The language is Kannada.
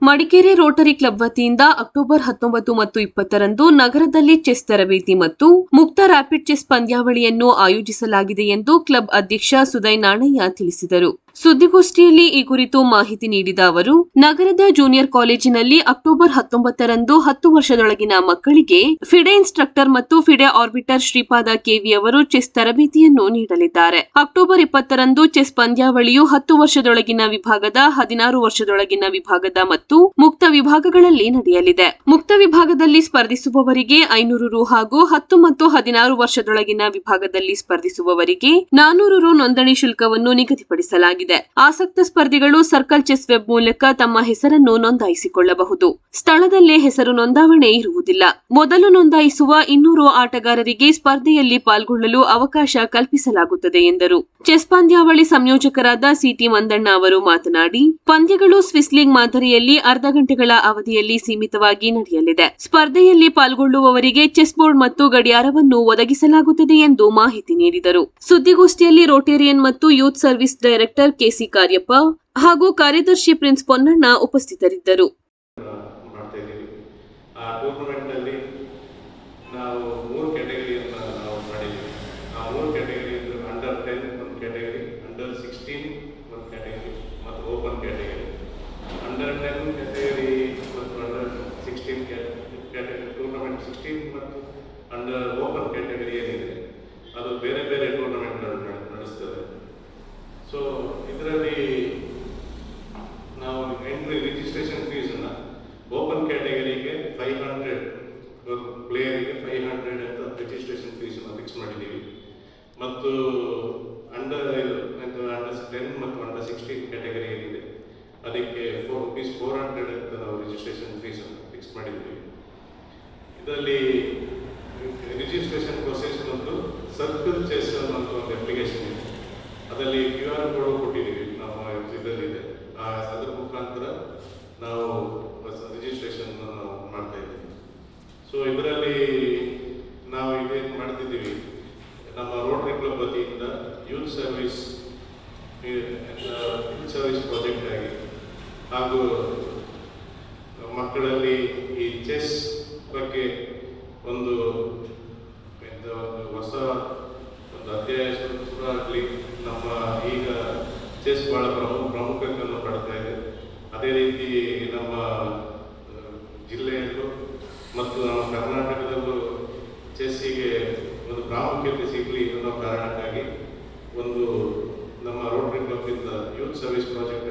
ಮಡಿಕೇರಿ ರೋಟರಿ ಕ್ಲಬ್ ವತಿಯಿಂದ ಅಕ್ಟೋಬರ್ 19 ಮತ್ತು 20ರಂದು ನಗರದಲ್ಲಿ ಚೆಸ್ ತರಬೇತಿ ಮತ್ತು ಮುಕ್ತ ರ್ಯಾಪಿಡ್ ಚೆಸ್ ಪಂದ್ಯಾವಳಿಯನ್ನು ಆಯೋಜಿಸಲಾಗಿದೆ ಎಂದು ಕ್ಲಬ್ ಅಧ್ಯಕ್ಷ ಸುದೈ ನಾಣಯ್ಯ ತಿಳಿಸಿದರು. ಸುದ್ದಿಗೋಷ್ಠಿಯಲ್ಲಿ ಈ ಕುರಿತು ಮಾಹಿತಿ ನೀಡಿದ ಅವರು, ನಗರದ ಜೂನಿಯರ್ ಕಾಲೇಜಿನಲ್ಲಿ ಅಕ್ಟೋಬರ್ 19ರಂದು 10 ವರ್ಷದೊಳಗಿನ ಮಕ್ಕಳಿಗೆ ಫಿಡೆ ಇನ್ಸ್ಟ್ರಕ್ಟರ್ ಮತ್ತು ಫಿಡೆ ಆರ್ಬಿಟರ್ ಶ್ರೀಪಾದ ಕೆವಿ ಅವರು ಚೆಸ್ ತರಬೇತಿಯನ್ನು ನೀಡಲಿದ್ದಾರೆ. ಅಕ್ಟೋಬರ್ 20ರಂದು ಚೆಸ್ ಪಂದ್ಯಾವಳಿಯು 10 ವರ್ಷದೊಳಗಿನ ವಿಭಾಗದ, 16 ವರ್ಷದೊಳಗಿನ ವಿಭಾಗದ ಮತ್ತು ಮುಕ್ತ ವಿಭಾಗಗಳಲ್ಲಿ ನಡೆಯಲಿದೆ. ಮುಕ್ತ ವಿಭಾಗದಲ್ಲಿ ಸ್ಪರ್ಧಿಸುವವರಿಗೆ 500 ರು ಹಾಗೂ 10 ಮತ್ತು 16 ವರ್ಷದೊಳಗಿನ ವಿಭಾಗದಲ್ಲಿ ಸ್ಪರ್ಧಿಸುವವರಿಗೆ 400 ರು ನೋಂದಣಿ ಶುಲ್ಕವನ್ನು ನಿಗದಿಪಡಿಸಲಾಗಿದೆ. ಆಸಕ್ತ ಸ್ಪರ್ಧಿಗಳು ಸರ್ಕಲ್ ಚೆಸ್ ವೆಬ್ ಮೂಲಕ ತಮ್ಮ ಹೆಸರನ್ನು ನೋಂದಾಯಿಸಿಕೊಳ್ಳಬಹುದು. ಸ್ಥಳದಲ್ಲೇ ಹೆಸರು ನೋಂದಾವಣೆ ಇರುವುದಿಲ್ಲ. ಮೊದಲು ನೋಂದಾಯಿಸುವ 200 ಆಟಗಾರರಿಗೆ ಸ್ಪರ್ಧೆಯಲ್ಲಿ ಪಾಲ್ಗೊಳ್ಳಲು ಅವಕಾಶ ಕಲ್ಪಿಸಲಾಗುತ್ತದೆ ಎಂದರು. ಚೆಸ್ ಪಂದ್ಯಾವಳಿ ಸಂಯೋಜಕರಾದ ಸಿಟಿ ಮಂದಣ್ಣ ಅವರು ಮಾತನಾಡಿ, ಪಂದ್ಯಗಳು ಸ್ವಿಸ್ ಲೀಗ್ ಮಾದರಿಯಲ್ಲಿ ಅರ್ಧ ಗಂಟೆಗಳ ಅವಧಿಯಲ್ಲಿ ಸೀಮಿತವಾಗಿ ನಡೆಯಲಿದೆ. ಸ್ಪರ್ಧೆಯಲ್ಲಿ ಪಾಲ್ಗೊಳ್ಳುವವರಿಗೆ ಚೆಸ್ ಬೋರ್ಡ್ ಮತ್ತು ಗಡಿಯಾರವನ್ನು ಒದಗಿಸಲಾಗುತ್ತದೆ ಎಂದು ಮಾಹಿತಿ ನೀಡಿದರು. ಸುದ್ದಿಗೋಷ್ಠಿಯಲ್ಲಿ ರೋಟೇರಿಯನ್ ಮತ್ತು youth service director KC Cariappa ಹಾಗೂ ಕಾರ್ಯದರ್ಶಿ ಪ್ರಿನ್ಸ್ ಪೊನ್ನಣ್ಣ ಉಪಸ್ಥಿತರಿದ್ದರು. ನಾವು 3 ಕ್ಯಾಟಗರಿಯನ್ನು ನಾವು ಮಾಡಿದ್ದೀವಿ. ಆ 3 ಕ್ಯಾಟಗರಿ ಅಂದರೆ ಅಂಡರ್ 10 ಒಂದು ಕ್ಯಾಟಗರಿ, ಅಂಡರ್ 16 ಒಂದು ಕ್ಯಾಟಗರಿ ಮತ್ತು ಓಪನ್ ಕ್ಯಾಟಗರಿ. ಅಂಡರ್ 10 ಕ್ಯಾಟಗರಿ ಮತ್ತು ಅಂಡರ್ 16 ಕ್ಯಾಟಗರಿ ಟೂರ್ನಮೆಂಟ್ 16 ಮತ್ತು ಅಂಡರ್ ಓಪನ್ ಕ್ಯಾಟಗರಿ ಏನಿದೆ ಅದು ಬೇರೆ ಬೇರೆ ಟೂರ್ನಮೆಂಟ್ಗಳನ್ನು ನಡೆಸ್ತದೆ. ಸೊ ಇದರಲ್ಲಿ ನಾವು ಎಂಟ್ರಿ ರಿಜಿಸ್ಟ್ರೇಷನ್ ಫೀಸನ್ನು ಓಪನ್ ಕ್ಯಾಟಗರಿಗೆ 500 ಪ್ಲೇಯರಿಗೆ 500 ಅಂತ ರಿಜಿಸ್ಟ್ರೇಷನ್ ಫೀಸನ್ನು ಫಿಕ್ಸ್ ಮಾಡಿದ್ದೀವಿ. ಮತ್ತು ಅಂಡರ್ 10 ಮತ್ತು ಅಂಡರ್ 16 ಕ್ಯಾಟಗರಿ ಏನಿದೆ ಅದಕ್ಕೆ ₹400 ಅಂತ ನಾವು ರಿಜಿಸ್ಟ್ರೇಷನ್ ಫೀಸನ್ನು ಫಿಕ್ಸ್ ಮಾಡಿದ್ದೀವಿ. ಇದರಲ್ಲಿ ರಿಜಿಸ್ಟ್ರೇಷನ್ ಪ್ರೊಸೆಸ್ ಒಂದು ಸರ್ಕಲ್ ಚೆಸ್ ಅನ್ನೋ ಒಂದು ಅಪ್ಲಿಕೇಶನ್ ಇದೆ. ಅದರಲ್ಲಿ QR ಕೋಡ್ ಕೊಟ್ಟಿದ್ದೀವಿ, ನಮ್ಮ ಇದರಲ್ಲಿದೆ. ಅದರ ಮುಖಾಂತರ ನಾವು ರಿಜಿಸ್ಟ್ರೇಷನ್ ನಾವು ಮಾಡ್ತಾ ಇದ್ದೀವಿ. ಸೊ ಇದರಲ್ಲಿ ನಾವು ಇದೇನು ಮಾಡ್ತಿದ್ದೀವಿ, ನಮ್ಮ ರೋಟರಿ ಕ್ಲಬ್ ವತಿಯಿಂದ ಯೂತ್ ಸರ್ವಿಸ್ ಪ್ರಾಜೆಕ್ಟ್ ಆಗಿ ಹಾಗೂ ಮಕ್ಕಳಲ್ಲಿ ಈ ಚೆಸ್ ಬಗ್ಗೆ ಒಂದು ಹೊಸ ಒಂದು ಅಧ್ಯಾಯ ಶುರು ಆಗಲಿ. ನಮ್ಮ ಈಗ ಚೆಸ್ ಭಾಳ ಪ್ರಾಮುಖ್ಯತೆಯನ್ನು ಪಡ್ತಾ ಇದೆ. ಅದೇ ರೀತಿ ನಮ್ಮ ಜಿಲ್ಲೆಯಲ್ಲೂ ಮತ್ತು ನಮ್ಮ ಕರ್ನಾಟಕದಲ್ಲೂ ಚೆಸ್ಸಿಗೆ ಒಂದು ಪ್ರಾಮುಖ್ಯತೆ ಸಿಗಲಿ ಅನ್ನೋ ಕಾರಣಕ್ಕಾಗಿ ಒಂದು ನಮ್ಮ ರೋಟರಿ ಕ್ಲಬ್ಬಿಂದ ಯೂತ್ ಸರ್ವಿಸ್ ಪ್ರಾಜೆಕ್ಟ್